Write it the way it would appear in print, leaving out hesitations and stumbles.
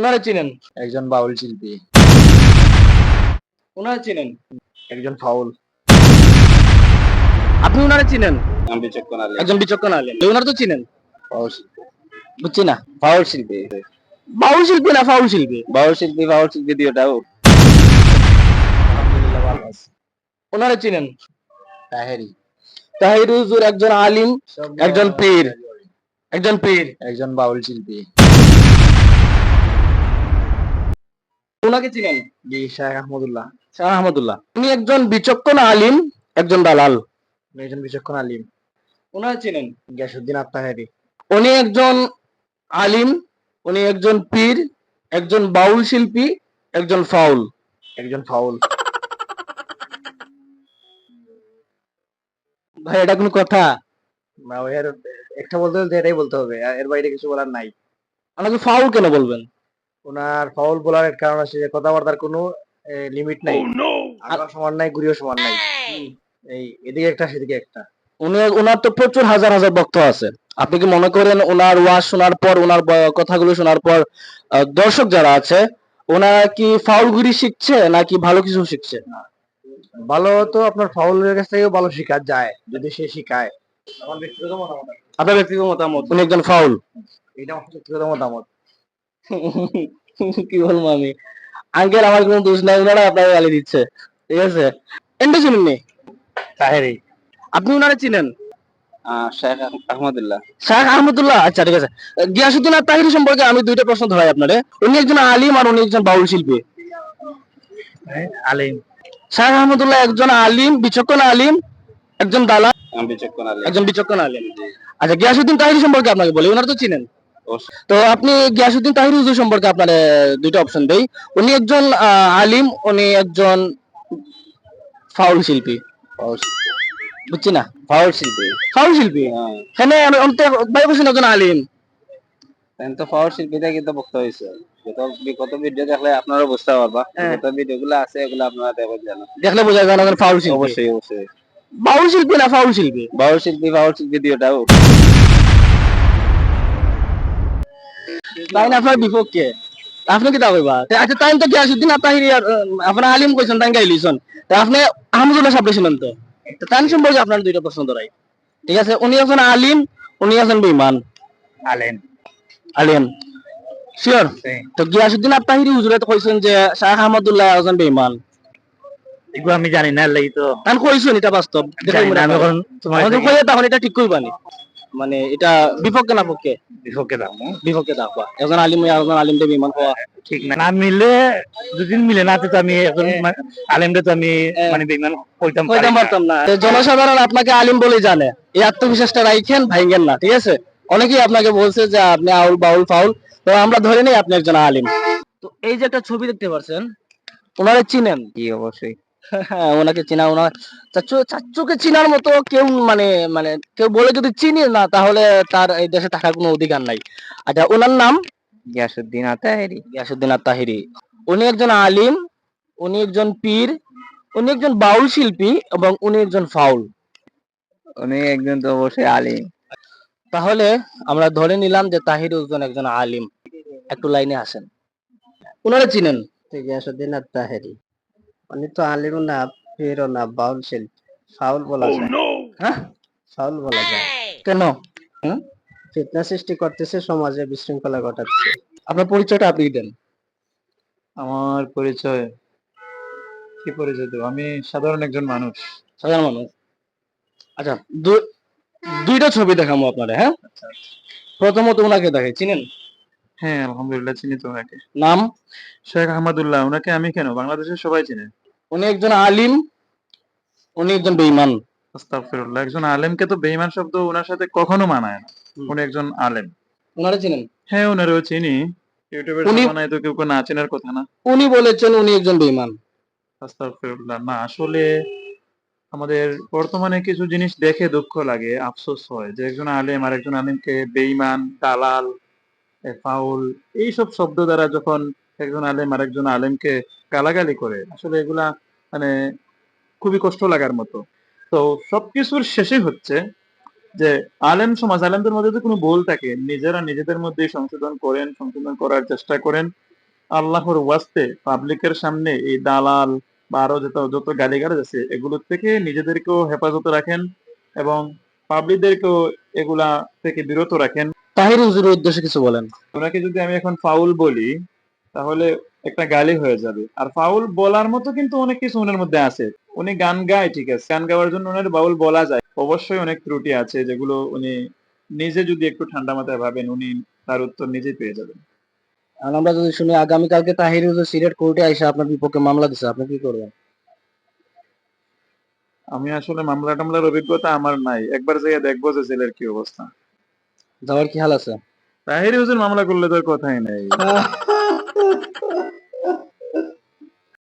ওনারা চিনেন? একজন বাউল শিল্পী। ওনারা চিনেন? একজন ফাউল। আপনি ওনারা চিনেন? আমি বিচক্ষণ আলী। একজন বিচক্ষণ আলেম। ওনারা তো চিনেন? ফাউল শিল্পী। বুঝছি না। ফাউল শিল্পী। বাউল শিল্পী না ফাউল শিল্পী? ফাউল শিল্পী দুইটাও। আলহামদুলিল্লাহ ভালো আছে। ওনারা চিনেন? তাহেরি। তাহির হুজুর একজন আলিম, একজন পীর, একজন পীর। একজন বাউল শিল্পী। ওনাকে চিনেন? জি, শাহ আহমদুল্লাহ। শাহ আহমদুল্লাহ। উনি একজন বিচক্ষণ আলিম, একজন দালাল। উনি একজন বিচক্ষণ আলিম। ওনারা চিনেন? গিয়াসউদ্দিন আত-তাহেরি। উনি একজন আলিম, উনি একজন পীর, একজন বাউল শিল্পী, একজন ফাউল। একজন ফাউল। ভাই এটা কোনো কথা? না, এর একটা বলতে হলে এটাই বলতে হবে, এর বাইরে কিছু বলার নাই। আমাকে ফাউল কেন বলবেন? ওনার ফাউল বলার কারণ আছে যে কথাবার্তার কোনো লিমিট নাই। আগাও সমান নাই, গুড়িও সমান নাই। এই এদিকে একটা সেদিকে একটা। ওনার তো প্রচুর হাজার হাজার ভক্ত আছে। আপনি কি মনে করেন ওনার ওয়াজ শোনার পর, ওনার কথাগুলো শোনার পর দর্শক যারা আছে ওনারা কি ফাউলগুরি শিখছে নাকি ভালো কিছু শিখছে? ভালো তো আপনার ফাউলের কাছ থেকেও ভালো শেখা যায় যদি সে শিখায়। আমার ব্যক্তিগত মতামত। আপনার ব্যক্তিগত মতামত উনি একজন ফাউল? এটা আমার ব্যক্তিগত মতামত। কি বলবো আমি? আঙ্কেল আমার কোনো দোষ নাই, ওনারা আপনাকে গালি দিচ্ছে। ঠিক আছে, এন্ড শুনুননি। তাহেরি। আপনি ওনারা চিনেন? শেখ আহমদুল্লাহ। শাহ আহমদুল্লাহ, আচ্ছা ঠিক আছে। গিয়াসউদ্দিন আর তাহির সম্পর্কে আমি দুইটা প্রশ্ন ধরাই আপনারে। উনি একজন আলিম আর উনি একজন বাউল শিল্পী। আলিম। শাহ আহমদুল্লাহ একজন আলিম, বিচক্ষণ আলিম, একজন দালাল, বিচক্ষণ আলিম। একজন বিচক্ষণ আলিম। আচ্ছা, গিয়াসউদ্দিন তাহির সম্পর্কে আপনাকে বলি, ওনারা তো চিনেন। তো আপনি গিয়াসউদ্দিন তাহির হুজুর সম্পর্কে আপনার দুইটা অপশন দেই। উনি একজন আলিম, উনি একজন ফাউল শিল্পী। বুঝছি না। ফাউল শিল্পী। ফাউল শিল্পী? হ্যাঁ, অন্তত ভাই বলছেন একজন আলিম। তো ফাউল শিল্পীটা কিন্তু বক্তা হয়েছে। কত ভিডিও দেখলে আপনারা বুঝতে পারবা। কত ভিডিও গুলো আছে এগুলো আপনারা দেখবেন জানো। দেখলে বোঝা যায় না ফাউল শিল্পী। অবশ্যই অবশ্যই। বাউল শিল্পী না ফাউল শিল্পী? ফাউল শিল্পী দুইটাও। তাই না আপনার বিপক্ষে? আপনি কি তা কইবা? আচ্ছা তাই তো গিয়াসউদ্দিন আর তাহির আপনার আলিম কইছেন তাই গাইলিছেন। তা আপনি আহমদুল্লাহ সাহেব শুনেন তো। তাই সম্পর্কে আপনার দুইটা প্রশ্ন ধরাই। ঠিক আছে, উনি একজন আলিম, উনি একজন বেঈমান। আলেম। আলিম শিওর? তো গিয়াসউদ্দিন আর তাহিরি হুজুরে তো কইছেন যে শাহ আহমদুল্লাহ একজন বেঈমান। এগুলো আমি জানি না, লাগি তো আমি কইছেন এটা বাস্তব। দেখাই মনে আমি এখন তোমার কইয়া তখন এটা ঠিক কইবানি। মানে এটা বিপক্ষে না পক্ষে? বিপক্ষে দাও। বিপক্ষে থাকবা। একজন আলিম একজন আলিমদের বেঈমান হওয়া ঠিক না। না মিলে যদি মিলে না তো আমি এখন আলেমরে তো আমি মানে বেঈমান কইতাম পারতাম না। জনসাধারণ আপনাকে আলিম বলেই জানে। এই আত্মবিশ্বাসটা রাখেন, ভাঙেন না। ঠিক আছে? অনেকেই আপনাকে বলছে যে আপনি আউল বাউল ফাউল, তো আমরা ধরে নেই আপনি একজন আলিম। তো এই যে একটা ছবি দেখতে পাচ্ছেন, ওনারে চিনেন? জি অবশ্যই। হ্যাঁ, ওনাকে চিনা, ওনার চাচ্চুকে চিনার মতো কেউ মানে মানে কেউ বলে যদি চিনি না তাহলে তার এই দেশে থাকার কোনো অধিকার নাই। আচ্ছা, ওনার নাম গিয়াসউদ্দিন আত-তাহেরি। গিয়াসউদ্দিন আত-তাহিরি। উনি একজন আলিম, উনি একজন পীর, উনি একজন বাউল শিল্পী এবং উনি একজন ফাউল। উনি একজন তো অবশ্যই আলিম। তাহলে আমরা ধরে নিলাম যে তাহির হুজুর একজন আলিম। একটু লাইনে আসেন। ওনারা চিনেন? গিয়াসউদ্দিন আত-তাহেরি। উনি তো আলিমও না, পীরও না, বাউল শিল্পী। ফাউল বলা যায়। হ্যাঁ, ফাউল বলা যায়। কেন? ফিতনা সৃষ্টি করতেছে, সমাজে বিশৃঙ্খলা ঘটাচ্ছে। আপনার পরিচয়টা আপনি দেন। আমার পরিচয় কি পরিচয় দেব? আমি সাধারণ একজন মানুষ। সাধারণ মানুষ। আচ্ছা, দুইটা ছবি দেখাবো আপনারা। হ্যাঁ, প্রথমত ওনাকে দেখে চিনেন? হ্যাঁ, আলহামদুলিল্লাহ চিনি তো ওনাকে। নাম? শেখ আহমদুল্লাহ। ওনাকে আমি কেন, বাংলাদেশের সবাই চিনে। উনি একজন আলিম, উনি একজন বেঈমান। আস্তাগফিরুল্লাহ। একজন আলেমকে তো বেঈমান শব্দ ওনার সাথে কখনো মানায় না। উনি একজন আলেম। ওনারা চিনেন? হ্যাঁ, ওনারও চিনি। ইউটিউবের জামানায় তো কেউ না চেনার কথা না। উনি বলেছেন উনি একজন বেঈমান। আস্তাগফিরুল্লাহ। না, আসলে আমাদের বর্তমানে কিছু জিনিস দেখে দুঃখ লাগে, আফসোস হয় যে একজন আলেম আর একজন আলেমকে বেঈমান, দালাল, ফাউল এইসব শব্দ দ্বারা যখন একজন আলেম আর একজন আলেমকে গালাগালি করে, আসলে এগুলা মানে খুবই কষ্ট লাগার মতো। তো সবকিছুর শেষে হচ্ছে যে আলেম সমাজ, আলেমদের মধ্যে যদি কোনো ভুল থাকে নিজেরা নিজেদের মধ্যেই সংশোধন করেন, সংশোধন করার চেষ্টা করেন, আল্লাহর ওয়াস্তে পাবলিকের সামনে এই দালাল বা আরো যত যত গালিগালাজ আছে এগুলোর থেকে নিজেদেরকেও হেফাজতে রাখেন এবং পাবলিকদেরকেও এগুলা থেকে বিরত রাখেন। তাহির হুজুরের উদ্দেশ্যে কিছু বলেন। ওনাকে যদি আমি এখন ফাউল বলি তাহলে একটা গালি হয়ে যাবে। আর ফাউল বলার মতো কিন্তু অনেক কিছু ওনার মধ্যে আছে। উনি গান গায় ঠিক আছে। গান গাওয়ার জন্য ওনার বাউল বলা যায়। অবশ্যই অনেক ত্রুটি আছে যেগুলো উনি নিজে যদি একটু ঠান্ডা মাথায় ভাবেন উনি তার উত্তর নিজেই পেয়ে যাবেন। আর আমরা যদি শুনি আগামীকালকে তাহির হুজুর সিলেট কোর্টে আইসা আপনার বিপক্ষে মামলা দিছে, আপনি কি করবেন? আমি আসলে মামলা টামলার অভিজ্ঞতা আমার নাই। একবার যাইয়া দেখবো যে জেলের কি অবস্থা। যাওয়ার কি হাল আছে? তাহির হুজুর মামলা করলে তো আর কথাই নাই।